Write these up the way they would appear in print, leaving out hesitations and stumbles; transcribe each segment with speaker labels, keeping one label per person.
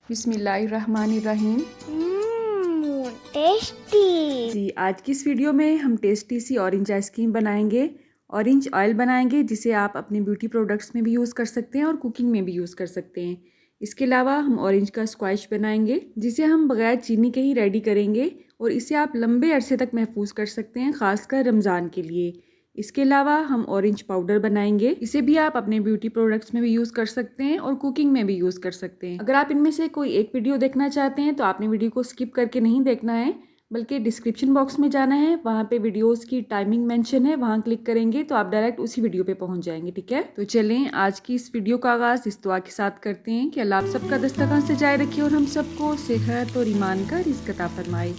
Speaker 1: बिस्मिल्लाहिर्रहमानिर्रहीम।
Speaker 2: टेस्टी।
Speaker 1: जी, आज की इस वीडियो में हम टेस्टी सी ऑरेंज आइसक्रीम बनाएंगे। ऑरेंज ऑयल बनाएंगे जिसे आप अपने ब्यूटी प्रोडक्ट्स में भी यूज़ कर सकते हैं और कुकिंग में भी यूज़ कर सकते हैं। इसके अलावा हम ऑरेंज का स्क्वैश बनाएंगे जिसे हम बगैर चीनी के ही रेडी करेंगे और इसे आप लंबे अरसे तक महफूज कर सकते हैं, ख़ासकर रमज़ान के लिए। इसके अलावा हम ऑरेंज पाउडर बनाएंगे, इसे भी आप अपने ब्यूटी प्रोडक्ट्स में भी यूज़ कर सकते हैं और कुकिंग में भी यूज़ कर सकते हैं। अगर आप इनमें से कोई एक वीडियो देखना चाहते हैं तो आपने वीडियो को स्किप करके नहीं देखना है, बल्कि डिस्क्रिप्शन बॉक्स में जाना है, वहाँ पे वीडियोस की टाइमिंग मेंशन है, वहाँ क्लिक करेंगे तो आप डायरेक्ट उसी वीडियो पे पहुँच जाएंगे। ठीक है, तो चलें आज की इस वीडियो का आगाज़ इस दुआ के साथ करते हैं कि अल्लाह आप सबका दस्तरखान सजाए रखे और हम सबको सेहत और ईमान का रिज़्क अता फरमाए।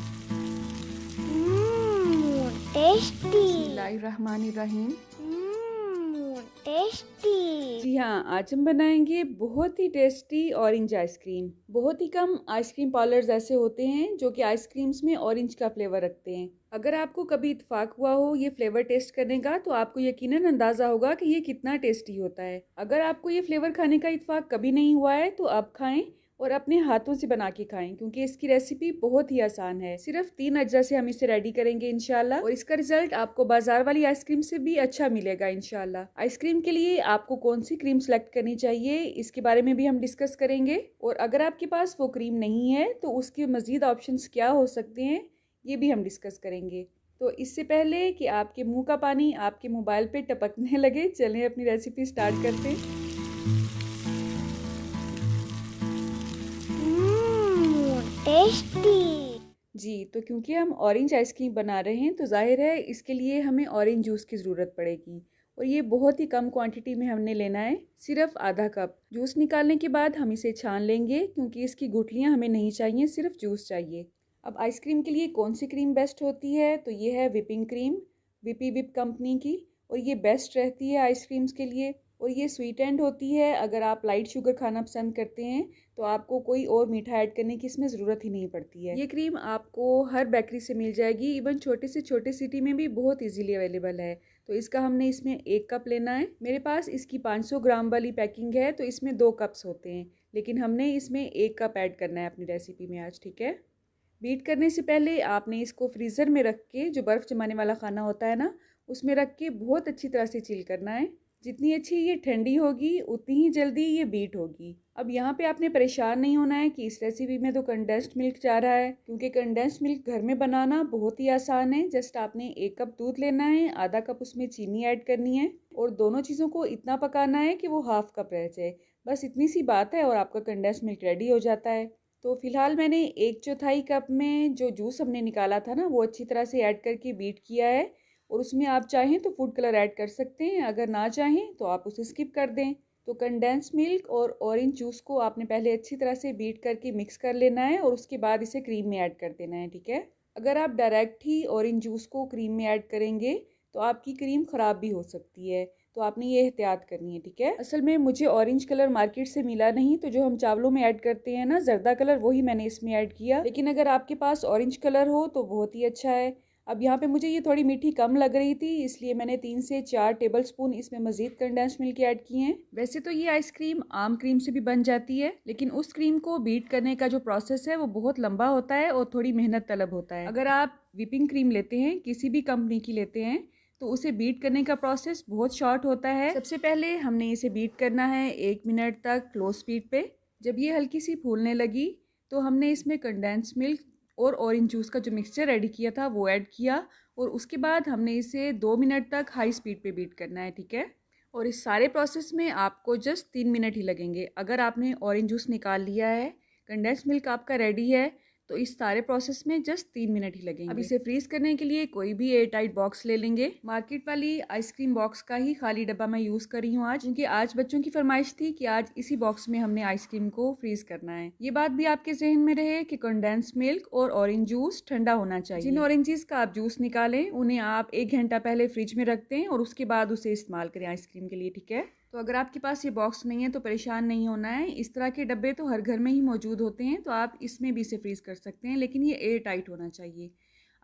Speaker 2: टेस्टी।
Speaker 1: बिस्मिल्लाहिर्रहमानिर्रहीम।
Speaker 2: टेस्टी।
Speaker 1: जी हाँ, आज हम बनाएंगे बहुत ही टेस्टी ऑरेंज आइसक्रीम। बहुत ही कम आइसक्रीम पार्लर्स ऐसे होते हैं जो कि आइसक्रीम्स में ऑरेंज का फ्लेवर रखते हैं। अगर आपको कभी इत्तेफाक हुआ हो ये फ्लेवर टेस्ट करने का तो आपको यकीनन अंदाज़ा होगा कि ये कितना टेस्टी होता है। अगर आपको ये फ्लेवर खाने का इत्तेफाक कभी नहीं हुआ है तो आप खाएं और अपने हाथों से बना के खाएं, क्योंकि इसकी रेसिपी बहुत ही आसान है। सिर्फ 3 अज्जा से हम इसे रेडी करेंगे इंशाल्लाह, और इसका रिजल्ट आपको बाजार वाली आइसक्रीम से भी अच्छा मिलेगा इंशाल्लाह। आइसक्रीम के लिए आपको कौन सी क्रीम सेलेक्ट करनी चाहिए इसके बारे में भी हम डिस्कस करेंगे, और अगर आपके पास वो क्रीम नहीं है तो उसके मजीद ऑप्शंस क्या हो सकते हैं ये भी हम डिस्कस करेंगे। तो इससे पहले कि आपके मुंह का पानी आपके मोबाइल पे टपकने लगे, चलें अपनी रेसिपी स्टार्ट करते हैं।
Speaker 2: टेस्टी।
Speaker 1: जी, तो क्योंकि हम ऑरेंज आइसक्रीम बना रहे हैं तो ज़ाहिर है इसके लिए हमें ऑरेंज जूस की ज़रूरत पड़ेगी, और ये बहुत ही कम क्वांटिटी में हमने लेना है, सिर्फ आधा कप। जूस निकालने के बाद हम इसे छान लेंगे क्योंकि इसकी गुठलियाँ हमें नहीं चाहिए, सिर्फ जूस चाहिए। अब आइसक्रीम के लिए कौन सी क्रीम बेस्ट होती है, तो ये है whipping cream, whippy whip company की, और ये बेस्ट रहती है आइसक्रीम्स के लिए। और ये स्वीट एंड होती है, अगर आप लाइट शुगर खाना पसंद करते हैं तो आपको कोई और मीठा ऐड करने की इसमें ज़रूरत ही नहीं पड़ती है। ये क्रीम आपको हर बेकरी से मिल जाएगी, इवन छोटे से छोटे सिटी में भी बहुत इजीली अवेलेबल है। तो इसका हमने इसमें 1 कप लेना है। मेरे पास इसकी 500 ग्राम वाली पैकिंग है तो इसमें 2 कप्स होते हैं, लेकिन हमने इसमें 1 कप ऐड करना है अपनी रेसिपी में आज। ठीक है, बीट करने से पहले आपने इसको फ्रीज़र में रख के, जो बर्फ़ जमाने वाला खाना होता है ना, उसमें रख के बहुत अच्छी तरह से चिल करना है। जितनी अच्छी ये ठंडी होगी उतनी ही जल्दी ये बीट होगी। अब यहाँ पे आपने परेशान नहीं होना है कि इस रेसिपी में तो कंडेंस्ड मिल्क जा रहा है, क्योंकि कंडेंस्ड मिल्क घर में बनाना बहुत ही आसान है। जस्ट आपने 1 कप दूध लेना है, आधा कप उसमें चीनी ऐड करनी है और दोनों चीज़ों को इतना पकाना है कि वो हाफ कप रह जाए। बस इतनी सी बात है और आपका कंडेंस्ड मिल्क रेडी हो जाता है। तो फिलहाल मैंने 1/4 कप में जो जूस हमने निकाला था ना, वो अच्छी तरह से ऐड करके बीट किया है, और उसमें आप चाहें तो फूड कलर ऐड कर सकते हैं, अगर ना चाहें तो आप उसे स्किप कर दें। तो कंडेंस मिल्क और ऑरेंज जूस को आपने पहले अच्छी तरह से बीट करके मिक्स कर लेना है और उसके बाद इसे क्रीम में ऐड कर देना है। ठीक है, अगर आप डायरेक्ट ही ऑरेंज जूस को क्रीम में ऐड करेंगे तो आपकी क्रीम ख़राब भी हो सकती है, तो आपने ये एहतियात करनी है। ठीक है, असल में मुझे ऑरेंज कलर मार्केट से मिला नहीं, तो जो हम चावलों में ऐड करते हैं ना जर्दा कलर, वही मैंने इसमें ऐड किया, लेकिन अगर आपके पास ऑरेंज कलर हो तो बहुत ही अच्छा है। अब यहाँ पे मुझे ये थोड़ी मीठी कम लग रही थी, इसलिए मैंने 3 से 4 टेबल स्पून इसमें मज़ीद कंडेंस मिल्क ऐड किए हैं। वैसे तो ये आइसक्रीम आम क्रीम से भी बन जाती है, लेकिन उस क्रीम को बीट करने का जो प्रोसेस है वो बहुत लंबा होता है और थोड़ी मेहनत तलब होता है। अगर आप विपिंग क्रीम लेते हैं, किसी भी कंपनी की लेते हैं, तो उसे बीट करने का प्रोसेस बहुत शॉर्ट होता है। सबसे पहले हमने इसे बीट करना है 1 मिनट तक लो स्पीड पे। जब ये हल्की सी फूलने लगी तो हमने इसमें कंडेंस मिल्क और ऑरेंज जूस का जो मिक्सचर रेडी किया था वो ऐड किया, और उसके बाद हमने इसे 2 मिनट तक हाई स्पीड पे बीट करना है। ठीक है, और इस सारे प्रोसेस में आपको जस्ट 3 मिनट ही लगेंगे। अगर आपने ऑरेंज जूस निकाल लिया है, कंडेंस मिल्क आपका रेडी है, तो इस सारे प्रोसेस में जस्ट 3 मिनट ही लगेंगे। अब इसे फ्रीज करने के लिए कोई भी एयर टाइट बॉक्स ले लेंगे। मार्केट वाली आइसक्रीम बॉक्स का ही खाली डब्बा मैं यूज़ कर रही हूँ आज, क्योंकि आज बच्चों की फरमाइश थी कि आज इसी बॉक्स में हमने आइसक्रीम को फ्रीज करना है। ये बात भी आपके जहन में रहे कि कंडेंस मिल्क और ऑरेंज जूस ठंडा होना चाहिए। जिन ऑरेंजेस का आप जूस निकालें उन्हें आप 1 घंटा पहले फ्रिज में रख दें और उसके बाद उसे इस्तेमाल करें आइसक्रीम के लिए। ठीक है, तो अगर आपके पास ये बॉक्स नहीं है तो परेशान नहीं होना है, इस तरह के डब्बे तो हर घर में ही मौजूद होते हैं, तो आप इसमें भी इसे फ्रीज़ कर सकते हैं, लेकिन ये एयर टाइट होना चाहिए।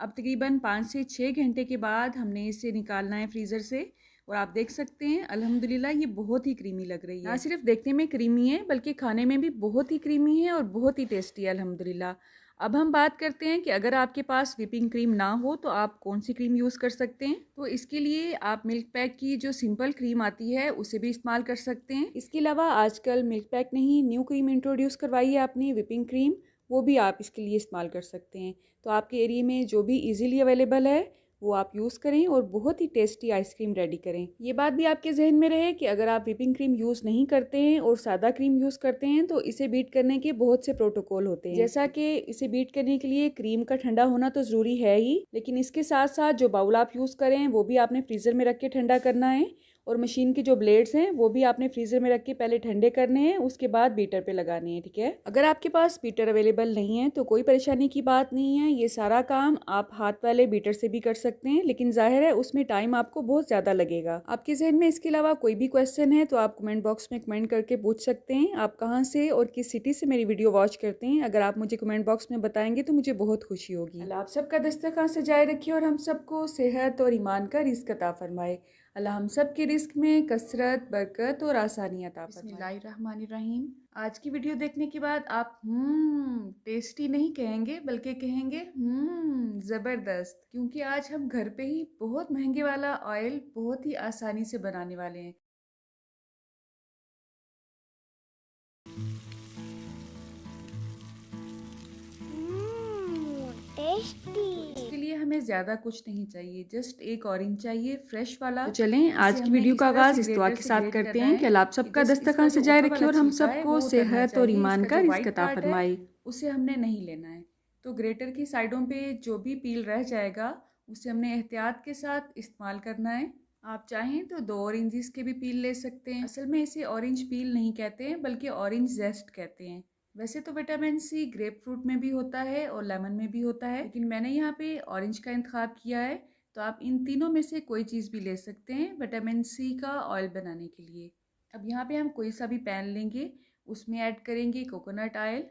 Speaker 1: अब तकरीबन 5 से 6 घंटे के बाद हमने इसे निकालना है फ्रीज़र से, और आप देख सकते हैं अल्हम्दुलिल्लाह ये बहुत ही क्रीमी लग रही है। ना सिर्फ देखने में क्रीमी है बल्कि खाने में भी बहुत ही क्रीमी है और बहुत ही टेस्टी है अल्हम्दुलिल्लाह। अब हम बात करते हैं कि अगर आपके पास व्हिपिंग क्रीम ना हो तो आप कौन सी क्रीम यूज़ कर सकते हैं। तो इसके लिए आप मिल्क पैक की जो सिंपल क्रीम आती है उसे भी इस्तेमाल कर सकते हैं। इसके अलावा आजकल मिल्क पैक ने ही न्यू क्रीम इंट्रोड्यूस करवाई है आपने व्हिपिंग क्रीम, वो भी आप इसके लिए इस्तेमाल कर सकते हैं। तो आपके एरिया में जो भी ईज़िली अवेलेबल है वो आप यूज़ करें और बहुत ही टेस्टी आइसक्रीम रेडी करें। ये बात भी आपके जहन में रहे कि अगर आप व्हिपिंग क्रीम यूज़ नहीं करते हैं और सादा क्रीम यूज़ करते हैं तो इसे बीट करने के बहुत से प्रोटोकॉल होते हैं। जैसा कि इसे बीट करने के लिए क्रीम का ठंडा होना तो ज़रूरी है ही, लेकिन इसके साथ साथ जो बाउल आप यूज़ करें वो भी आपने फ्रीज़र में रख के ठंडा करना है और मशीन के जो ब्लेड्स हैं वो भी आपने फ्रीज़र में रख के पहले ठंडे करने हैं, उसके बाद बीटर पे लगाने हैं। ठीक है, अगर आपके पास बीटर अवेलेबल नहीं है तो कोई परेशानी की बात नहीं है, ये सारा काम आप हाथ वाले बीटर से भी कर सकते हैं, लेकिन जाहिर है उसमें टाइम आपको बहुत ज़्यादा लगेगा। आपके जहन में इसके अलावा कोई भी क्वेश्चन है तो आप कमेंट बॉक्स में कमेंट करके पूछ सकते हैं। आप कहाँ से और किस सिटी से मेरी वीडियो वॉच करते हैं, अगर आप मुझे कमेंट बॉक्स में बताएंगे तो मुझे बहुत खुशी होगी। अल्लाह आप सबका दस्तरखान सजाए रखे और हम सबको सेहत और ईमान का रिज़्क अता फरमाए। अल्लाह हम सब के रिस्क में कसरत, बरकत और आसानी अता फरमाए। बिस्मिल्लाहिर्रहमानिर्रहीम। आज की वीडियो देखने के बाद आप टेस्टी नहीं कहेंगे बल्कि कहेंगे ज़बरदस्त, क्योंकि आज हम घर पे ही बहुत महंगे वाला ऑयल बहुत ही आसानी से बनाने वाले हैं।
Speaker 2: टेस्टी।
Speaker 1: इसके लिए हमें ज़्यादा कुछ नहीं चाहिए, जस्ट एक ऑरेंज चाहिए फ्रेश वाला। तो चलें आज की वीडियो का आगाज़ इस दुआ के साथ करते हैं कि अल्लाह आप सबका दस्तरखान सजाए रखे और हम सबको सेहत और ईमान का रिज़्क अता फरमाए। उसे हमने नहीं लेना है, तो ग्रेटर की साइडों पे जो भी पील रह जाएगा उसे हमने एहतियात के साथ इस्तेमाल करना है। आप चाहें तो 2 ऑरेंजेस के भी पील ले सकते हैं। असल में इसे ऑरेंज पील नहीं कहते हैं बल्कि ऑरेंज जेस्ट कहते हैं। वैसे तो विटामिन सी ग्रेप फ्रूट में भी होता है और लेमन में भी होता है, लेकिन मैंने यहाँ पे ऑरेंज का इंतखाब किया है। तो आप इन तीनों में से कोई चीज़ भी ले सकते हैं विटामिन सी का ऑयल बनाने के लिए। अब यहाँ पे हम कोई सा भी पैन लेंगे, उसमें ऐड करेंगे कोकोनट ऑयल।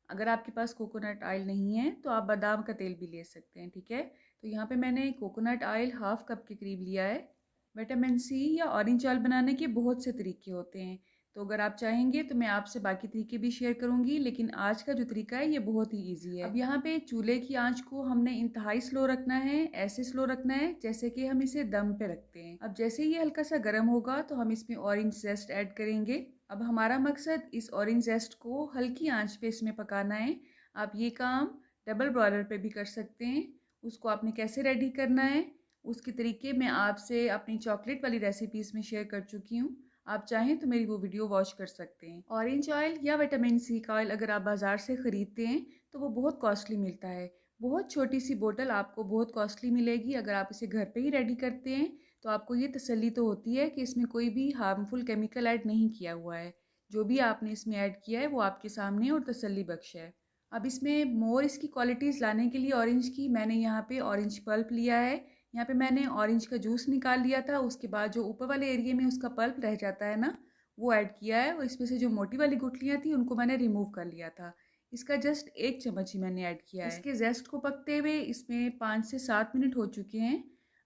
Speaker 1: अगर आपके पास कोकोनट ऑयल नहीं है तो आप बादाम का तेल भी ले सकते हैं। ठीक है, तो यहाँ पे मैंने कोकोनट ऑयल हाफ कप के करीब लिया है। विटामिन सी या ऑरेंज ऑयल बनाने के बहुत से तरीके होते हैं, तो अगर आप चाहेंगे तो मैं आपसे बाकी तरीके भी शेयर करूंगी, लेकिन आज का जो तरीका है ये बहुत ही इजी है। अब यहाँ पे चूल्हे की आंच को हमने इंतहाई स्लो रखना है, ऐसे स्लो रखना है जैसे कि हम इसे दम पे रखते हैं। अब जैसे ही ये हल्का सा गर्म होगा तो हम इसमें ऑरेंज जेस्ट ऐड करेंगे। अब हमारा मकसद इस ऑरेंज जेस्ट को हल्की आंच पे इसमें पकाना है। आप ये काम डबल ब्रॉयलर पे भी कर सकते हैं। उसको आपने कैसे रेडी करना है उसके तरीके मैं आपसे अपनी चॉकलेट वाली रेसिपीज़ में शेयर कर चुकी हूँ। आप चाहें तो मेरी वो वीडियो वॉच कर सकते हैं। ऑरेंज ऑयल या विटामिन सी का ऑयल अगर आप बाज़ार से ख़रीदते हैं तो वो बहुत कॉस्टली मिलता है। बहुत छोटी सी बोतल आपको बहुत कॉस्टली मिलेगी। अगर आप इसे घर पे ही रेडी करते हैं तो आपको ये तसल्ली तो होती है कि इसमें कोई भी हार्मफुल केमिकल ऐड नहीं किया हुआ है। जो भी आपने इसमें ऐड किया है वो आपके सामने और तसल्ली बख्श है। अब इसमें मोर इसकी क्वालिटीज़ लाने के लिए ऑरेंज की मैंने यहाँ पे ऑरेंज पल्प लिया है। यहाँ पे मैंने ऑरेंज का जूस निकाल लिया था, उसके बाद जो ऊपर वाले एरिया में उसका पल्प रह जाता है ना वो ऐड किया है, और इसमें से जो मोटी वाली गुठलियाँ थी उनको मैंने रिमूव कर लिया था। इसका जस्ट 1 चम्मच ही मैंने ऐड किया है। इसके जेस्ट को पकते हुए इसमें 5 से 7 मिनट हो चुके हैं।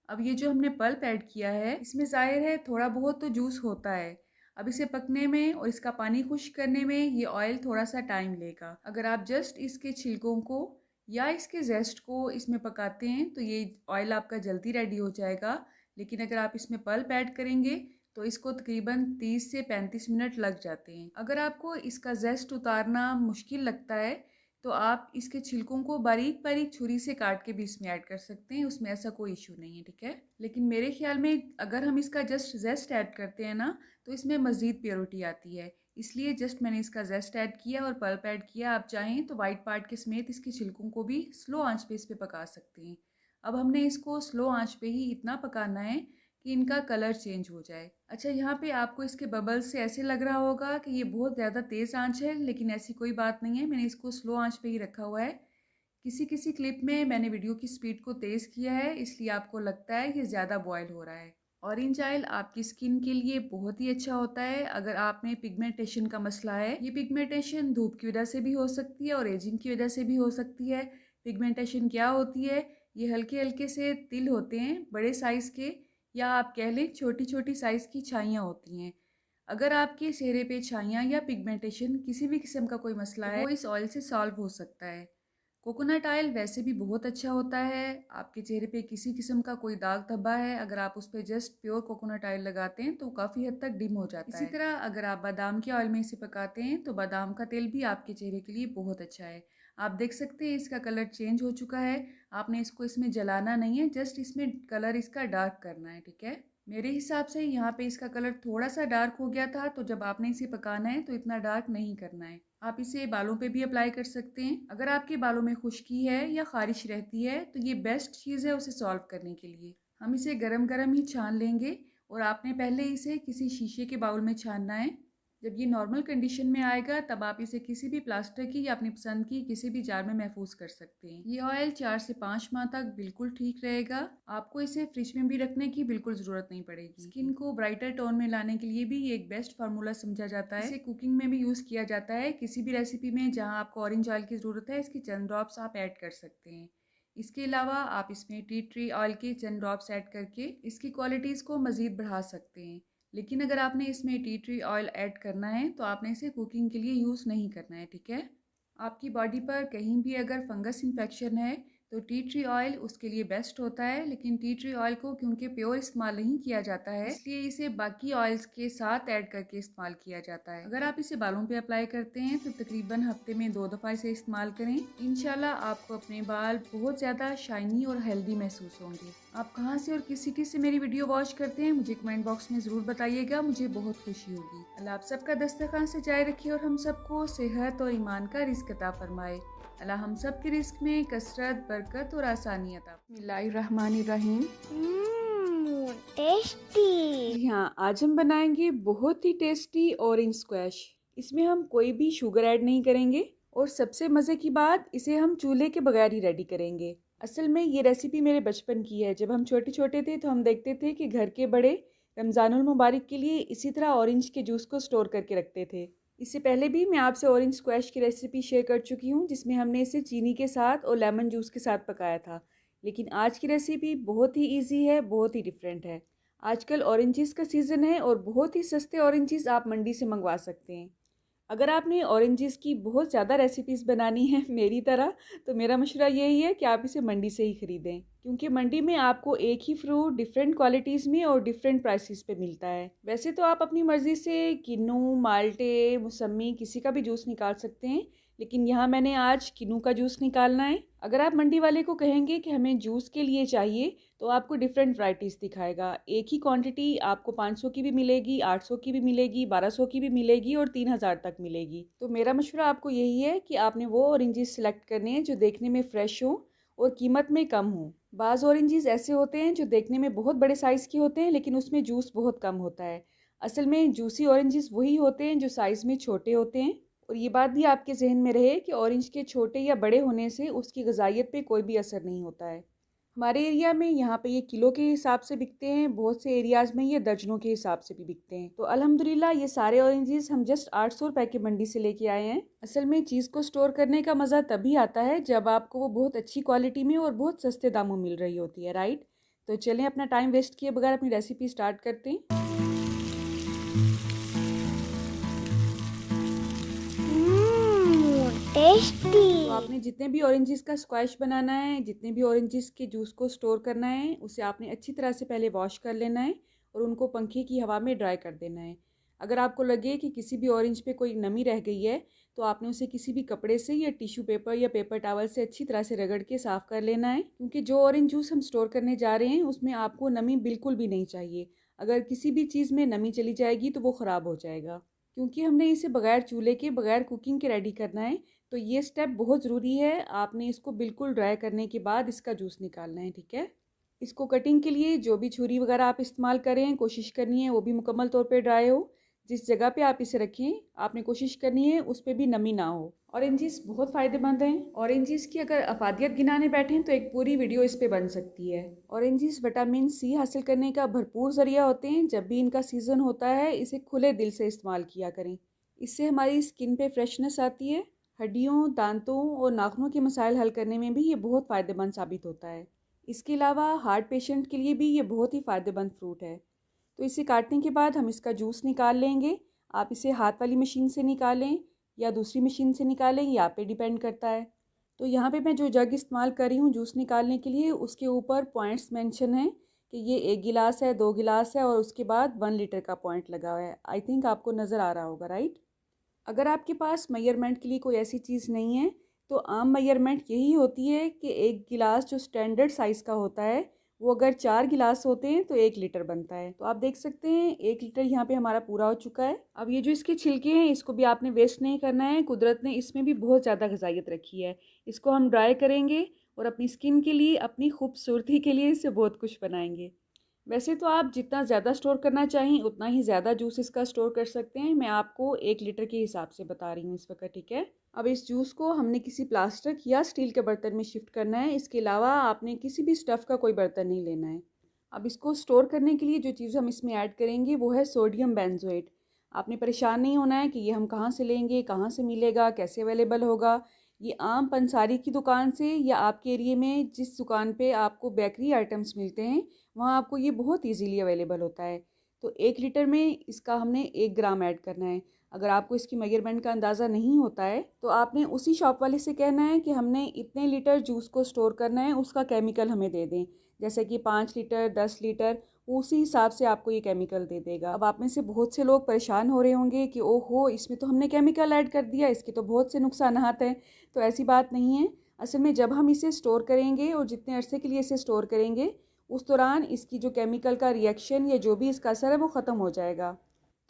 Speaker 1: अब ये जो हमने पल्प ऐड किया है इसमें ज़ाहिर है थोड़ा बहुत तो जूस होता है। अब इसे पकने में और इसका पानी खुश्क करने में ये ऑयल थोड़ा सा टाइम लेगा। अगर आप जस्ट इसके छिलकों को या इसके जेस्ट को इसमें पकाते हैं तो ये ऑयल आपका जल्दी रेडी हो जाएगा, लेकिन अगर आप इसमें पल्प ऐड करेंगे तो इसको तकरीबन 30 से 35 मिनट लग जाते हैं। अगर आपको इसका जेस्ट उतारना मुश्किल लगता है तो आप इसके छिलकों को बारीक बारीक छुरी से काट के भी इसमें ऐड कर सकते हैं, उसमें ऐसा कोई इशू नहीं है। ठीक है, लेकिन मेरे ख्याल में अगर हम इसका जस्ट जेस्ट ऐड करते हैं ना तो इसमें मज़ीद प्योरिटी आती है, इसलिए जस्ट मैंने इसका जेस्ट ऐड किया और पल्प ऐड किया। आप चाहें तो वाइट पार्ट के समेत इसके छिलकों को भी स्लो आंच पे इस पे पका सकते हैं। अब हमने इसको स्लो आंच पे ही इतना पकाना है कि इनका कलर चेंज हो जाए। अच्छा, यहाँ पे आपको इसके बबल्स से ऐसे लग रहा होगा कि ये बहुत ज़्यादा तेज़ आंच है, लेकिन ऐसी कोई बात नहीं है। मैंने इसको स्लो आंच पे ही रखा हुआ है। किसी किसी क्लिप में मैंने वीडियो की स्पीड को तेज़ किया है, इसलिए आपको लगता है कि ज़्यादा बॉयल हो रहा है। ऑरेंज ऑयल आपकी स्किन के लिए बहुत ही अच्छा होता है। अगर आप में पिगमेंटेशन का मसला है, ये पिगमेंटेशन धूप की वजह से भी हो सकती है और एजिंग की वजह से भी हो सकती है। पिगमेंटेशन क्या होती है? ये हल्के हल्के से तिल होते हैं बड़े साइज़ के, या आप कह लें छोटी छोटी साइज़ की छाइयाँ होती हैं। अगर आपके चेहरे पे छाइयाँ या पिगमेंटेशन किसी भी किस्म का कोई मसला है, वो इस ऑयल से सॉल्व हो सकता है। कोकोनट ऑयल वैसे भी बहुत अच्छा होता है। आपके चेहरे पे किसी किस्म का कोई दाग धब्बा है, अगर आप उस पर जस्ट प्योर कोकोनट ऑयल लगाते हैं तो काफ़ी हद तक डिम हो जाता है। इसी तरह अगर आप बादाम के ऑयल में इसे पकाते हैं तो बादाम का तेल भी आपके चेहरे के लिए बहुत अच्छा है। आप देख सकते हैं इसका कलर चेंज हो चुका है। आपने इसको इसमें जलाना नहीं है, जस्ट इसमें कलर इसका डार्क करना है, ठीक है। मेरे हिसाब से यहाँ पे इसका कलर थोड़ा सा डार्क हो गया था, तो जब आपने इसे पकाना है तो इतना डार्क नहीं करना है। आप इसे बालों पे भी अप्लाई कर सकते हैं। अगर आपके बालों में खुश्की है या खारिश रहती है तो ये बेस्ट चीज़ है उसे सॉल्व करने के लिए। हम इसे गरम गरम ही छान लेंगे और आपने पहले इसे किसी शीशे के बाउल में छानना है। जब ये नॉर्मल कंडीशन में आएगा तब आप इसे किसी भी प्लास्टिक की या अपनी पसंद की किसी भी जार में महफूज कर सकते हैं। ये ऑयल 4 से 5 माह तक बिल्कुल ठीक रहेगा। आपको इसे फ्रिज में भी रखने की बिल्कुल ज़रूरत नहीं पड़ेगी। स्किन को ब्राइटर टोन में लाने के लिए भी ये एक बेस्ट फार्मूला समझा जाता है। इसे कुकिंग में भी यूज़ किया जाता है। किसी भी रेसिपी में जहाँ आपको ऑरेंज ऑयल की ज़रूरत है, इसकी चंद ड्रॉप्स आप ऐड कर सकते हैं। इसके अलावा आप इसमें टी ट्री ऑयल के चंद ड्रॉप्स ऐड करके इसकी क्वालिटीज़ को मज़ीद बढ़ा सकते हैं। लेकिन अगर आपने इसमें टी ट्री ऑयल ऐड करना है तो आपने इसे कुकिंग के लिए यूज़ नहीं करना है, ठीक है। आपकी बॉडी पर कहीं भी अगर फंगस इन्फेक्शन है तो टी ट्री ऑयल उसके लिए बेस्ट होता है। लेकिन टी ट्री ऑयल को क्योंकि प्योर इस्तेमाल नहीं किया जाता है, इसलिए इसे बाकी ऑयल्स के साथ ऐड करके इस्तेमाल किया जाता है। अगर आप इसे बालों पे अप्लाई करते हैं तो तकरीबन हफ्ते में 2 दफ़ा इसे इस्तेमाल करें। इंशाल्लाह आपको अपने बाल बहुत ज़्यादा शाइनी और हेल्दी महसूस होंगे। आप कहाँ से और किस सिटी से मेरी वीडियो वॉच करते हैं मुझे कमेंट बॉक्स में ज़रूर बताइएगा, मुझे बहुत खुशी होगी। अल्लाह आप सबका दस्तरखान से जाए रखे और हम सबको सेहत और ईमान का रिज़्क अता फरमाए। अल्लाह हम सब के रिस्क में कसरत, बरकत और आसानी अता। बिस्मिल्लाहिर्रहमानिर्रहीम।
Speaker 2: टेस्टी।
Speaker 1: जी हाँ, आज हम बनाएंगे बहुत ही टेस्टी ऑरेंज स्क्वैश। इसमें हम कोई भी शुगर ऐड नहीं करेंगे और सबसे मज़े की बात, इसे हम चूल्हे के बगैर ही रेडी करेंगे। असल में ये रेसिपी मेरे बचपन की है। जब हम छोटे छोटे थे तो हम देखते थे कि घर के बड़े रमज़ानुल मुबारक के लिए इसी तरह ऑरेंज के जूस को स्टोर करके रखते थे। इससे पहले भी मैं आपसे ऑरेंज स्क्वैश की रेसिपी शेयर कर चुकी हूँ, जिसमें हमने इसे चीनी के साथ और लेमन जूस के साथ पकाया था। लेकिन आज की रेसिपी बहुत ही ईजी है, बहुत ही डिफरेंट है। आजकल ऑरेंजेस का सीज़न है और बहुत ही सस्ते ऑरेंजेस आप मंडी से मंगवा सकते हैं। अगर आपने ऑरेंजेस की बहुत ज़्यादा रेसिपीज़ बनानी है मेरी तरह, तो मेरा मशवरा यही है कि आप इसे मंडी से ही ख़रीदें, क्योंकि मंडी में आपको एक ही फ्रूट डिफरेंट क्वालिटीज़ में और डिफरेंट प्राइसेस पे मिलता है। वैसे तो आप अपनी मर्ज़ी से किन्नू, माल्टे, मौसम्मी किसी का भी जूस निकाल सकते हैं, लेकिन यहाँ मैंने आज किन्नू का जूस निकालना है। अगर आप मंडी वाले को कहेंगे कि हमें जूस के लिए चाहिए तो आपको डिफरेंट वैराइटीज़ दिखाएगा। एक ही क्वांटिटी आपको 500 की भी मिलेगी, 800 की भी मिलेगी, 1200 की भी मिलेगी और 3000 तक मिलेगी। तो मेरा मशवरा आपको यही है कि आपने वो ऑरेंजेस सेलेक्ट करने हैं जो देखने में फ़्रेश हो और कीमत में कम हो। बाज़ ऑरेंजेस ऐसे होते हैं जो देखने में बहुत बड़े साइज़ के होते हैं लेकिन उसमें जूस बहुत कम होता है। असल में जूसी ऑरेंजेस वही होते हैं जो साइज़ में छोटे होते हैं। और ये बात भी आपके जहन में रहे कि ऑरेंज के छोटे या बड़े होने से उसकी ग़िज़ाइयत पे कोई भी असर नहीं होता है। हमारे एरिया में यहाँ पे ये किलो के हिसाब से बिकते हैं, बहुत से एरियाज़ में ये दर्जनों के हिसाब से भी बिकते हैं। तो अल्हम्दुलिल्लाह ये सारे ऑरेंजेस हम जस्ट 800 रुपए की मंडी से लेके आए हैं। असल में चीज़ को स्टोर करने का मज़ा तभी आता है जब आपको वो बहुत अच्छी क्वालिटी में और बहुत सस्ते दामों मिल रही होती है, राइट। तो चलें अपना टाइम वेस्ट किए बगैर अपनी रेसिपी स्टार्ट करते हैं।
Speaker 2: टेस्टी।
Speaker 1: तो आपने जितने भी ऑरेंजेस का स्क्वैश बनाना है, जितने भी ऑरेंजेस के जूस को स्टोर करना है, उसे आपने अच्छी तरह से पहले वॉश कर लेना है और उनको पंखे की हवा में ड्राई कर देना है। अगर आपको लगे कि किसी भी ऑरेंज पे कोई नमी रह गई है तो आपने उसे किसी भी कपड़े से या टिश्यू पेपर या पेपर टॉवल से अच्छी तरह से रगड़ के साफ़ कर लेना है, क्योंकि जो ऑरेंज जूस हम स्टोर करने जा रहे हैं उसमें आपको नमी बिल्कुल भी नहीं चाहिए। अगर किसी भी चीज़ में नमी चली जाएगी तो वो ख़राब हो जाएगा। क्योंकि हमने इसे बगैर चूल्हे के, बगैर कुकिंग के रेडी करना है, तो ये स्टेप बहुत ज़रूरी है। आपने इसको बिल्कुल ड्राई करने के बाद इसका जूस निकालना है, ठीक है। इसको कटिंग के लिए जो भी छुरी वगैरह आप इस्तेमाल करें, कोशिश करनी है वो भी मुकम्मल तौर पे ड्राई हो। जिस जगह पे आप इसे रखें आपने कोशिश करनी है उस पर भी नमी ना हो। ऑरेंजेस बहुत फ़ायदेमंद हैं। ऑरेंजेस की अगर अफादियत गिनाने बैठें तो एक पूरी वीडियो इस पे बन सकती है। ऑरेंजेस विटामिन सी हासिल करने का भरपूर ज़रिया होते हैं। जब भी इनका सीज़न होता है इसे खुले दिल से इस्तेमाल किया करें। इससे हमारी स्किन पे फ्रेशनेस आती है। हड्डियों, दांतों और नाखूनों के मसाइल हल करने में भी ये बहुत फ़ायदेमंद साबित होता है। इसके अलावा हार्ट पेशेंट के लिए भी ये बहुत ही फ़ायदेमंद फ्रूट है। तो इसे काटने के बाद हम इसका जूस निकाल लेंगे। आप इसे हाथ वाली मशीन से निकालें या दूसरी मशीन से निकालें, ये आप पे डिपेंड करता है। तो यहाँ पे मैं जो जग इस्तेमाल कर रही हूँ जूस निकालने के लिए, उसके ऊपर पॉइंट्स मेंशन हैं कि ये 1 गिलास है, 2 गिलास है और उसके बाद 1 लीटर का पॉइंट लगा हुआ है। आई थिंक आपको नज़र आ रहा होगा, राइट? अगर आपके पास मेजरमेंट के लिए कोई ऐसी चीज़ नहीं है तो आम मेजरमेंट यही होती है कि 1 गिलास जो स्टैंडर्ड साइज़ का होता है वो अगर 4 गिलास होते हैं तो 1 लीटर बनता है। तो आप देख सकते हैं 1 लीटर यहाँ पे हमारा पूरा हो चुका है। अब ये जो इसके छिलके हैं इसको भी आपने वेस्ट नहीं करना है। कुदरत ने इसमें भी बहुत ज़्यादा ग़िज़ाइयत रखी है। इसको हम ड्राई करेंगे और अपनी स्किन के लिए, अपनी खूबसूरती के लिए इससे बहुत कुछ बनाएंगे। वैसे तो आप जितना ज़्यादा स्टोर करना चाहें उतना ही ज़्यादा जूस इसका स्टोर कर सकते हैं। मैं आपको 1 लीटर के हिसाब से बता रही हूँ इस वक्त, ठीक है? अब इस जूस को हमने किसी प्लास्टिक या स्टील के बर्तन में शिफ्ट करना है। इसके अलावा आपने किसी भी स्टफ़ का कोई बर्तन नहीं लेना है। अब इसको स्टोर करने के लिए जो चीज़ हम इसमें ऐड करेंगे वो है सोडियम बेंजोएट। आपने परेशान नहीं होना है कि ये हम कहाँ से लेंगे, कहाँ से मिलेगा, कैसे अवेलेबल होगा। ये आम पंसारी की दुकान से या आपके एरिए में जिस दुकान पे आपको बेकरी आइटम्स मिलते हैं वहाँ आपको ये बहुत इजीली अवेलेबल होता है। तो 1 लीटर में इसका हमने 1 ग्राम ऐड करना है। अगर आपको इसकी मेजरमेंट का अंदाज़ा नहीं होता है तो आपने उसी शॉप वाले से कहना है कि हमने इतने लीटर जूस को स्टोर करना है, उसका केमिकल हमें दे दें। जैसे कि 5 लीटर, 10 लीटर, उसी हिसाब से आपको ये केमिकल दे देगा। अब आप में से बहुत से लोग परेशान हो रहे होंगे कि ओहो, इसमें तो हमने केमिकल ऐड कर दिया, इसके तो बहुत से नुकसानात हैं। तो ऐसी बात नहीं है। असल में जब हम इसे स्टोर करेंगे और जितने अरसे के लिए इसे स्टोर करेंगे उस दौरान इसकी जो केमिकल का रिएक्शन या जो भी इसका असर है वो ख़त्म हो जाएगा।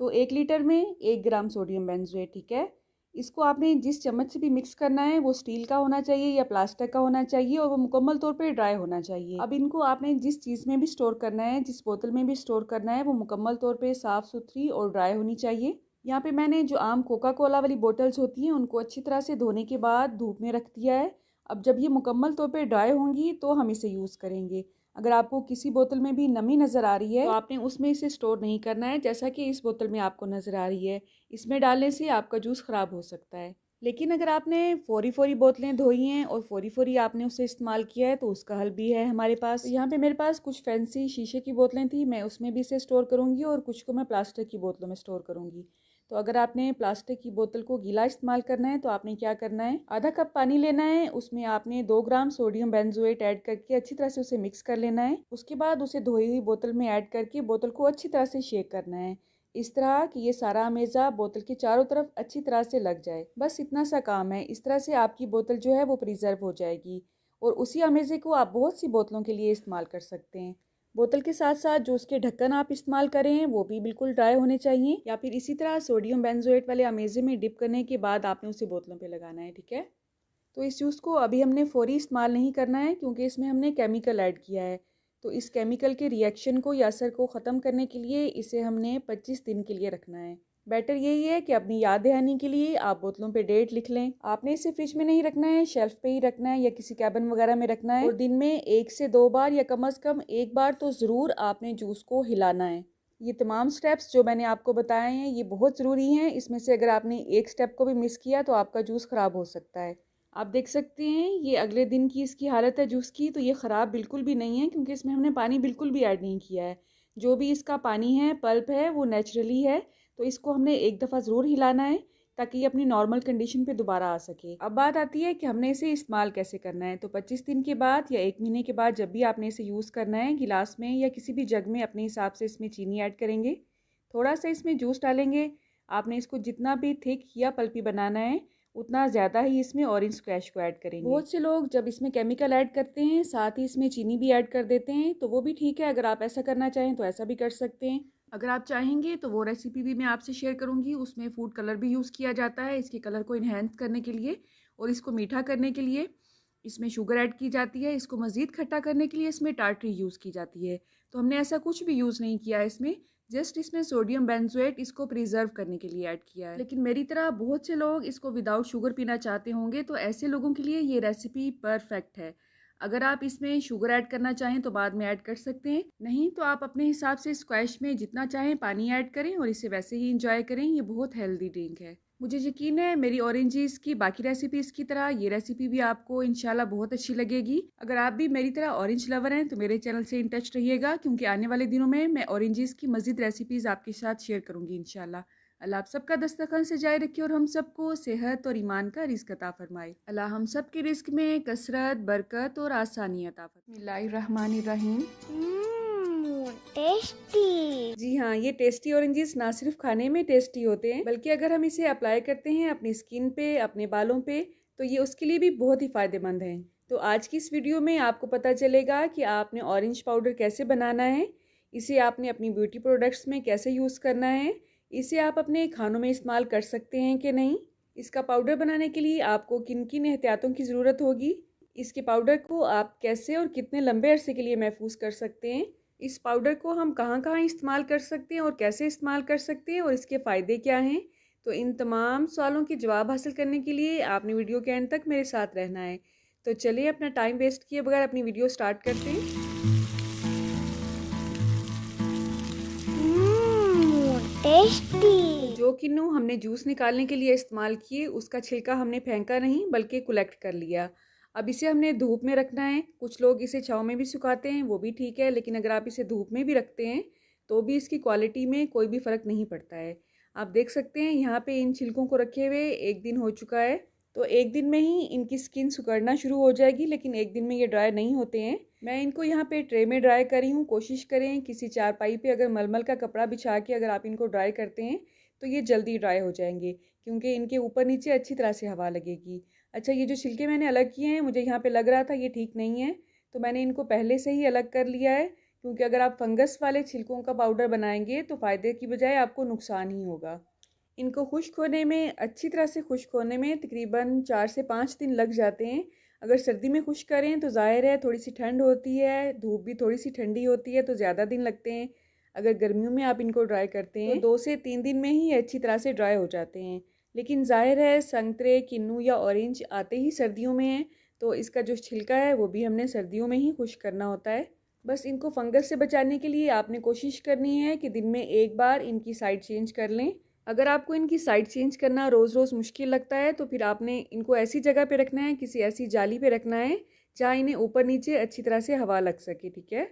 Speaker 1: तो 1 लीटर में 1 ग्राम सोडियम बेंजोएट, ठीक है? इसको आपने जिस चम्मच से भी मिक्स करना है वो स्टील का होना चाहिए या प्लास्टिक का होना चाहिए और वो मुकम्मल तौर पे ड्राई होना चाहिए। अब इनको आपने जिस चीज़ में भी स्टोर करना है, जिस बोतल में भी स्टोर करना है, वो मुकम्मल तौर पे साफ़ सुथरी और ड्राई होनी चाहिए। यहाँ पे मैंने जो आम कोका कोला वाली बोतल्स होती हैं उनको अच्छी तरह से धोने के बाद धूप में रख दिया है। अब जब ये मुकम्मल तौर पे ड्राई होंगी तो हम इसे यूज़ करेंगे। अगर आपको किसी बोतल में भी नमी नज़र आ रही है तो आपने उसमें इसे स्टोर नहीं करना है, जैसा कि इस बोतल में आपको नज़र आ रही है। इसमें डालने से आपका जूस ख़राब हो सकता है। लेकिन अगर आपने फ़ौरी बोतलें धोई हैं और फ़ौरी आपने उसे इस्तेमाल किया है तो उसका हल भी है हमारे पास। तो यहाँ पे मेरे पास कुछ फैंसी शीशे की बोतलें थी, मैं उसमें भी इसे स्टोर करूँगी और कुछ को मैं प्लास्टिक की बोतलों में स्टोर करूँगी। तो अगर आपने प्लास्टिक की बोतल को गीला इस्तेमाल करना है तो आपने क्या करना है, आधा कप पानी लेना है, उसमें आपने 2 ग्राम सोडियम बेंजोएट ऐड करके अच्छी तरह से उसे मिक्स कर लेना है। उसके बाद उसे धोई हुई बोतल में ऐड करके बोतल को अच्छी तरह से शेक करना है, इस तरह कि ये सारा अमेज़ा बोतल के चारों तरफ अच्छी तरह से लग जाए। बस इतना सा काम है। इस तरह से आपकी बोतल जो है वो प्रिजर्व हो जाएगी और उसी अमेज़े को आप बहुत सी बोतलों के लिए इस्तेमाल कर सकते हैं। बोतल के साथ साथ जो उसके ढक्कन आप इस्तेमाल करें वो भी बिल्कुल ड्राई होने चाहिए, या फिर इसी तरह सोडियम बेंजोएट वाले अमेज़े में डिप करने के बाद आपने उसे बोतलों पे लगाना है, ठीक है? तो इस जूस को अभी हमने फ़ौरी इस्तेमाल नहीं करना है क्योंकि इसमें हमने केमिकल ऐड किया है। तो इस केमिकल के रिएक्शन को या असर को ख़त्म करने के लिए इसे हमने 25 दिन के लिए रखना है। बेटर यही है कि अपनी याद दहानी के लिए आप बोतलों पे डेट लिख लें। आपने इसे फ्रिज में नहीं रखना है, शेल्फ पे ही रखना है या किसी कैबिन वगैरह में रखना है और दिन में 1 से 2 बार या कम से कम 1 बार तो ज़रूर आपने जूस को हिलाना है। ये तमाम स्टेप्स जो मैंने आपको बताए हैं ये बहुत ज़रूरी हैं। इसमें से अगर आपने एक स्टेप को भी मिस किया तो आपका जूस ख़राब हो सकता है। आप देख सकते हैं ये अगले दिन की इसकी हालत है जूस की, तो ये ख़राब बिल्कुल भी नहीं है क्योंकि इसमें हमने पानी बिल्कुल भी ऐड नहीं किया है। जो भी इसका पानी है, पल्प है, वो नेचुरली है। तो इसको हमने एक दफ़ा ज़रूर हिलाना है ताकि ये अपनी नॉर्मल कंडीशन पे दोबारा आ सके। अब बात आती है कि हमने इसे इस्तेमाल कैसे करना है। तो 25 दिन के बाद या 1 महीने के बाद जब भी आपने इसे यूज़ करना है, गिलास में या किसी भी जग में अपने हिसाब से इसमें चीनी ऐड करेंगे, थोड़ा सा इसमें जूस डालेंगे। आपने इसको जितना भी थिक या पल्पी बनाना है उतना ज़्यादा ही इसमें ऑरेंज स्क्वैश को ऐड करेंगे। बहुत से लोग जब इसमें केमिकल ऐड करते हैं साथ ही इसमें चीनी भी ऐड कर देते हैं, तो वो भी ठीक है। अगर आप ऐसा करना चाहें तो ऐसा भी कर सकते हैं। अगर आप चाहेंगे तो वो रेसिपी भी मैं आपसे शेयर करूंगी। उसमें फूड कलर भी यूज़ किया जाता है इसके कलर को इन्हेंस करने के लिए और इसको मीठा करने के लिए इसमें शुगर ऐड की जाती है। इसको मज़ीद खट्टा करने के लिए इसमें टार्टरी यूज़ की जाती है। तो हमने ऐसा कुछ भी यूज़ नहीं किया है इसमें, जस्ट इसमें सोडियम बेंजोएट इसको प्रिजर्व करने के लिए ऐड किया है। लेकिन मेरी तरह बहुत से लोग इसको विदाउट शुगर पीना चाहते होंगे, तो ऐसे लोगों के लिए ये रेसिपी परफेक्ट है। अगर आप इसमें शुगर ऐड करना चाहें तो बाद में ऐड कर सकते हैं, नहीं तो आप अपने हिसाब से स्क्वैश में जितना चाहें पानी ऐड करें और इसे वैसे ही इंजॉय करें। ये बहुत हेल्दी ड्रिंक है। मुझे यकीन है मेरी ऑरेंजेस की बाकी रेसिपीज़ की तरह ये रेसिपी भी आपको इंशाल्लाह बहुत अच्छी लगेगी। अगर आप भी मेरी तरह ऑरेंज लवर हैं तो मेरे चैनल से इन टच रहिएगा, क्योंकि आने वाले दिनों में मैं ऑरेंजेस की मज़ीद रेसिपीज़ आपके साथ शेयर करूँगी इंशाल्लाह। अल्लाह आप सबका दस्तरखान सजाए रखे और हम सबको सेहत और ईमान का रिज़्क अता फरमाए। अल्लाह हम सब के रिज़्क में कसरत, बरकत और आसानी अता फरमाए। बिस्मिल्लाहिर्रहमानिर्रहीम।
Speaker 2: टेस्टी।
Speaker 1: जी हाँ, ये टेस्टी ऑरेंजेस ना सिर्फ खाने में टेस्टी होते हैं, बल्कि अगर हम इसे अप्लाई करते हैं अपनी स्किन पे, अपने बालों पे, तो ये उसके लिए भी बहुत ही फ़ायदेमंद हैं। तो आज की इस वीडियो में आपको पता चलेगा कि आपने ऑरेंज पाउडर कैसे बनाना है, इसे आपने अपनी ब्यूटी प्रोडक्ट्स में कैसे यूज़ करना है, इसे आप अपने खानों में इस्तेमाल कर सकते हैं कि नहीं, इसका पाउडर बनाने के लिए आपको किन किन एहतियातों की ज़रूरत होगी, इसके पाउडर को आप कैसे और कितने लंबे अरसे के लिए महफूज कर सकते हैं, इस पाउडर को हम कहाँ-कहाँ इस्तेमाल कर सकते हैं और कैसे इस्तेमाल कर सकते हैं और इसके फ़ायदे क्या हैं। तो इन तमाम सवालों के जवाब हासिल करने के लिए आपने वीडियो के एंड तक मेरे साथ रहना है। तो चलिए अपना टाइम वेस्ट किए बगैर अपनी वीडियो स्टार्ट करते हैं।
Speaker 2: टेस्टी।
Speaker 1: जो किन्नू हमने जूस निकालने के लिए इस्तेमाल किए उसका छिलका हमने फेंका नहीं बल्कि कलेक्ट कर लिया। अब इसे हमने धूप में रखना है। कुछ लोग इसे छाँव में भी सुखाते हैं, वो भी ठीक है, लेकिन अगर आप इसे धूप में भी रखते हैं तो भी इसकी क्वालिटी में कोई भी फ़र्क नहीं पड़ता है। आप देख सकते हैं यहाँ पे इन छिलकों को रखे हुए 1 दिन हो चुका है। तो 1 दिन में ही इनकी स्किन सिकुड़ना शुरू हो जाएगी, लेकिन 1 दिन में ये ड्राई नहीं होते हैं। मैं इनको यहाँ पे ट्रे में ड्राई करी हूँ। कोशिश करें किसी चारपाई पे अगर मलमल का कपड़ा बिछा के अगर आप इनको ड्राई करते हैं तो ये जल्दी ड्राई हो जाएंगे, क्योंकि इनके ऊपर नीचे अच्छी तरह से हवा लगेगी। अच्छा, ये जो छिलके मैंने अलग किए हैं, मुझे यहाँ पे लग रहा था ये ठीक नहीं है, तो मैंने इनको पहले से ही अलग कर लिया है, क्योंकि अगर आप फंगस वाले छिलकों का पाउडर बनाएंगे तो फ़ायदे की बजाय आपको नुकसान ही होगा। इनको खुश्क होने में, अच्छी तरह से खुश्क होने में तकरीबन 4 से 5 दिन लग जाते हैं। अगर सर्दी में खुश्क करें तो ज़ाहिर है थोड़ी सी ठंड होती है, धूप भी थोड़ी सी ठंडी होती है, तो ज़्यादा दिन लगते हैं। अगर गर्मियों में आप इनको ड्राई करते हैं तो 2 से 3 दिन में ही अच्छी तरह से ड्राई हो जाते हैं। लेकिन ज़ाहिर है संतरे, किन्नू या ऑरेंज आते ही सर्दियों में हैं, तो इसका जो छिलका है वो भी हमने सर्दियों में ही खुश्क करना होता है। बस इनको फंगस से बचाने के लिए आपने कोशिश करनी है कि दिन में 1 बार इनकी साइड चेंज कर लें। अगर आपको इनकी साइड चेंज करना रोज़ रोज़ मुश्किल लगता है तो फिर आपने इनको ऐसी जगह पे रखना है, किसी ऐसी जाली पे रखना है जहाँ इन्हें ऊपर नीचे अच्छी तरह से हवा लग सके, ठीक है।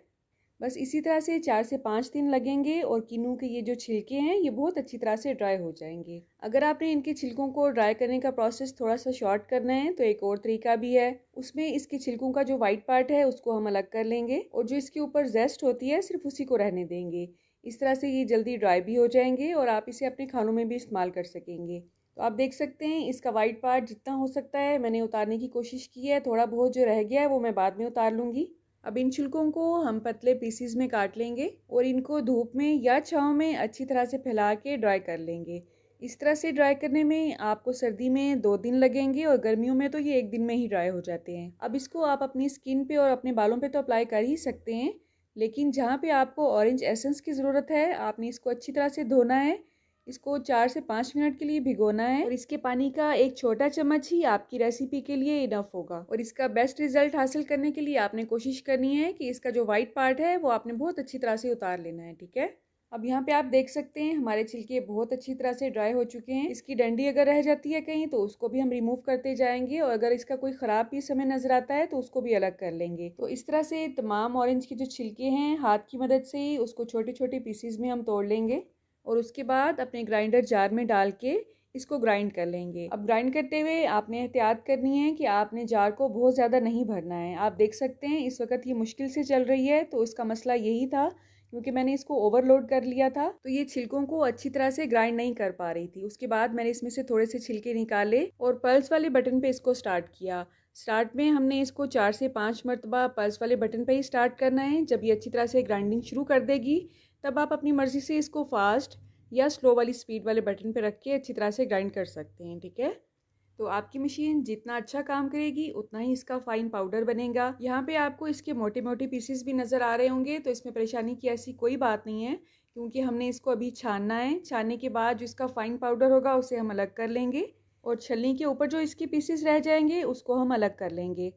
Speaker 1: बस इसी तरह से 4 से 5 दिन लगेंगे और किन्नू के ये जो छिलके हैं ये बहुत अच्छी तरह से ड्राई हो जाएंगे। अगर आपने इनके छिलकों को ड्राई करने का प्रोसेस थोड़ा सा शॉर्ट करना है तो एक और तरीका भी है। उसमें इसके छिलकों का जो वाइट पार्ट है उसको हम अलग कर लेंगे और जो इसके ऊपर जेस्ट होती है सिर्फ उसी को रहने देंगे। इस तरह से ये जल्दी ड्राई भी हो जाएंगे और आप इसे अपने खानों में भी इस्तेमाल कर सकेंगे। तो आप देख सकते हैं इसका वाइट पार्ट जितना हो सकता है मैंने उतारने की कोशिश की है। थोड़ा बहुत जो रह गया है वो मैं बाद में उतार लूँगी। अब इन छिलकों को हम पतले पीसीज में काट लेंगे और इनको धूप में या छाँव में अच्छी तरह से फैला के ड्राई कर लेंगे। इस तरह से ड्राई करने में आपको सर्दी में 2 दिन लगेंगे और गर्मियों में तो ये 1 दिन में ही ड्राई हो जाते हैं। अब इसको आप अपनी स्किन पे और अपने बालों पे तो अप्लाई कर ही सकते हैं, लेकिन जहाँ पे आपको ऑरेंज एसेंस की ज़रूरत है आपने इसको अच्छी तरह से धोना है। इसको 4 से 5 मिनट के लिए भिगोना है और इसके पानी का एक छोटा चम्मच ही आपकी रेसिपी के लिए इनफ होगा। और इसका बेस्ट रिजल्ट हासिल करने के लिए आपने कोशिश करनी है कि इसका जो वाइट पार्ट है वो आपने बहुत अच्छी तरह से उतार लेना है, ठीक है। अब यहाँ पे आप देख सकते हैं हमारे छिलके बहुत अच्छी तरह से ड्राई हो चुके हैं। इसकी डंडी अगर रह जाती है कहीं तो उसको भी हम रिमूव करते जाएंगे और अगर इसका कोई ख़राब पीस हमें नज़र आता है तो उसको भी अलग कर लेंगे। तो इस तरह से तमाम ऑरेंज के जो छिलके हैं हाथ की मदद से ही उसको छोटे छोटे पीसीज में हम तोड़ लेंगे और उसके बाद अपने ग्राइंडर जार में डाल के इसको ग्राइंड कर लेंगे। अब ग्राइंड करते हुए आपने एहतियात करनी है कि आपने जार को बहुत ज़्यादा नहीं भरना है। आप देख सकते हैं इस वक्त ये मुश्किल से चल रही है, तो इसका मसला यही था क्योंकि मैंने इसको ओवरलोड कर लिया था, तो ये छिलकों को अच्छी तरह से ग्राइंड नहीं कर पा रही थी। उसके बाद मैंने इसमें से थोड़े से छिलके निकाले और पल्स वाले बटन पे इसको स्टार्ट किया। स्टार्ट में हमने इसको 4 से 5 मरतबा पल्स वाले बटन पे ही स्टार्ट करना है। जब ये अच्छी तरह से ग्राइंडिंग शुरू कर देगी तब आप अपनी मर्ज़ी से इसको फास्ट या स्लो वाली स्पीड वाले बटन पे रख के अच्छी तरह से ग्राइंड कर सकते हैं, ठीक है। तो आपकी मशीन जितना अच्छा काम करेगी उतना ही इसका फाइन पाउडर बनेगा। यहाँ पे आपको इसके मोटे मोटे पीसेस भी नज़र आ रहे होंगे, तो इसमें परेशानी की ऐसी कोई बात नहीं है क्योंकि हमने इसको अभी छानना है। छानने के बाद जो इसका फाइन पाउडर होगा उसे हम अलग कर लेंगे और छलनी के ऊपर जो इसके पीसेस रह जाएंगे उसको हम अलग कर लेंगे।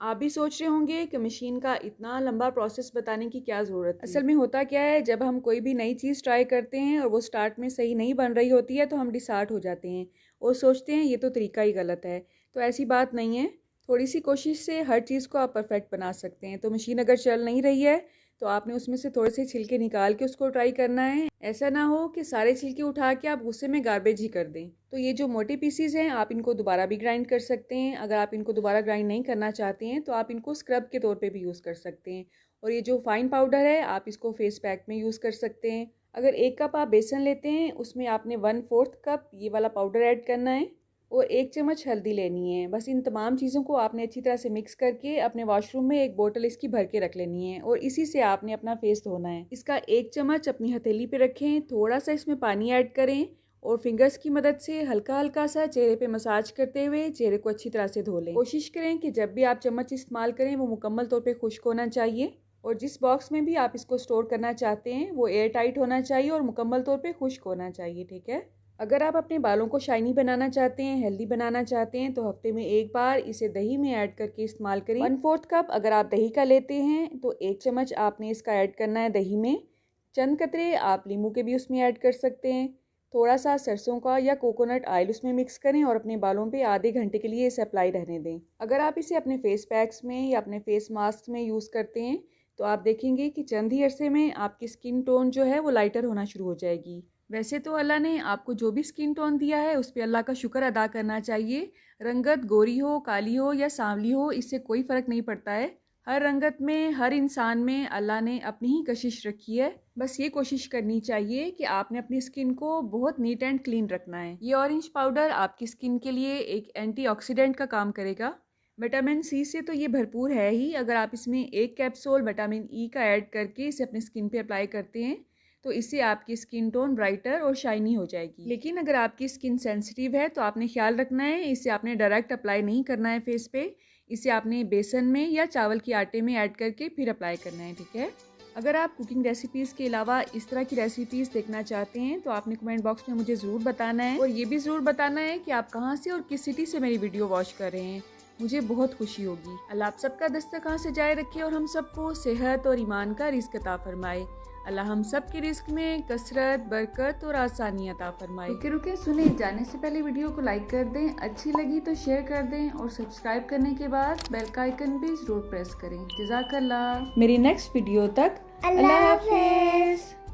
Speaker 1: आप भी सोच रहे होंगे कि मशीन का इतना लंबा प्रोसेस बताने की क्या ज़रूरत है। असल में होता क्या है, जब हम कोई भी नई चीज़ ट्राई करते हैं और वो स्टार्ट में सही नहीं बन रही होती है तो हम डिसहार्ट हो जाते हैं और सोचते हैं ये तो तरीका ही गलत है। तो ऐसी बात नहीं है, थोड़ी सी कोशिश से हर चीज़ को आप परफेक्ट बना सकते हैं। तो मशीन अगर चल नहीं रही है तो आपने उसमें से थोड़े से छिलके निकाल के उसको ट्राई करना है। ऐसा ना हो कि सारे छिलके उठा के आप गुस्से में गार्बेज ही कर दें। तो ये जो मोटे पीसीज हैं आप इनको दोबारा भी ग्राइंड कर सकते हैं। अगर आप इनको दोबारा ग्राइंड नहीं करना चाहते हैं तो आप इनको स्क्रब के तौर पे भी यूज़ कर सकते हैं। और ये जो फाइन पाउडर है आप इसको फेस पैक में यूज़ कर सकते हैं। अगर 1 कप आप बेसन लेते हैं उसमें आपने 1/4 कप ये वाला पाउडर ऐड करना है और 1 चम्मच हल्दी लेनी है। बस इन तमाम चीज़ों को आपने अच्छी तरह से मिक्स करके अपने वॉशरूम में एक बोतल इसकी भर के रख लेनी है और इसी से आपने अपना फेस धोना है। इसका 1 चम्मच अपनी हथेली पे रखें, थोड़ा सा इसमें पानी ऐड करें और फिंगर्स की मदद से हल्का हल्का सा चेहरे पे मसाज करते हुए चेहरे को अच्छी तरह से धो लें। कोशिश करें कि जब भी आप चम्मच इस्तेमाल करें वो मुकम्मल तौर पे खुश्क होना चाहिए और जिस बॉक्स में भी आप इसको स्टोर करना चाहते हैं वो एयर टाइट होना चाहिए और मुकम्मल तौर पे खुश्क होना चाहिए। ठीक है। अगर आप अपने बालों को शाइनी बनाना चाहते हैं, हेल्दी बनाना चाहते हैं तो हफ्ते में 1 बार इसे दही में ऐड करके इस्तेमाल करें। 1/4 कप अगर आप दही का लेते हैं तो 1 चम्मच आपने इसका ऐड करना है दही में। चंद कतरे आप नींबू के भी उसमें ऐड कर सकते हैं। थोड़ा सा सरसों का या कोकोनट ऑयल उसमें मिक्स करें और अपने बालों पे आधे घंटे के लिए इसे अप्लाई रहने दें। अगर आप इसे अपने फेस पैक्स में या अपने फेस मास्क में यूज़ करते हैं तो आप देखेंगे कि चंद ही अरसे में आपकी स्किन टोन जो है वो लाइटर होना शुरू हो जाएगी। वैसे तो अल्लाह ने आपको जो भी स्किन टोन दिया है उस पर अल्लाह का शुक्र अदा करना चाहिए। रंगत गोरी हो, काली हो या सांवली हो, इससे कोई फ़र्क नहीं पड़ता है। हर रंगत में, हर इंसान में अल्लाह ने अपनी ही कशिश रखी है। बस ये कोशिश करनी चाहिए कि आपने अपनी स्किन को बहुत नीट एंड क्लीन रखना है। ये ऑरेंज पाउडर आपकी स्किन के लिए एक एंटीऑक्सीडेंट का काम करेगा। विटामिन सी से तो ये भरपूर है ही। अगर आप इसमें 1 कैप्सूल विटामिन ई का ऐड करके इसे अपनी स्किन पे अप्लाई करते हैं तो इससे आपकी स्किन टोन ब्राइटर और शाइनी हो जाएगी। लेकिन अगर आपकी स्किन सेंसिटिव है तो आपने ख्याल रखना है इसे आपने डायरेक्ट अप्लाई नहीं करना है फेस पे। इसे आपने बेसन में या चावल के आटे में ऐड करके फिर अप्लाई करना है। ठीक है। अगर आप कुकिंग रेसिपीज़ के अलावा इस तरह की रेसिपीज़ देखना चाहते हैं तो आपने कमेंट बॉक्स में मुझे ज़रूर बताना है और ये भी ज़रूर बताना है कि आप कहाँ से और किस सिटी से मेरी वीडियो वॉच कर रहे हैं। मुझे बहुत खुशी होगी। अल्लाह आप सबका दस्तरखान सजाए रखे और हम सबको सेहत और ईमान का रिज़्क अता फरमाए। अल्लाह हम सब के रिस्क में कसरत, बरकत और आसानी अता फरमाए। रुके सुने जाने से पहले वीडियो को लाइक कर दें, अच्छी लगी तो शेयर कर दें और सब्सक्राइब करने के बाद बेल का आइकन भी जरूर प्रेस करें। जज़ाकल्लाह। मेरी नेक्स्ट वीडियो तक अल्लाह हाफिज़।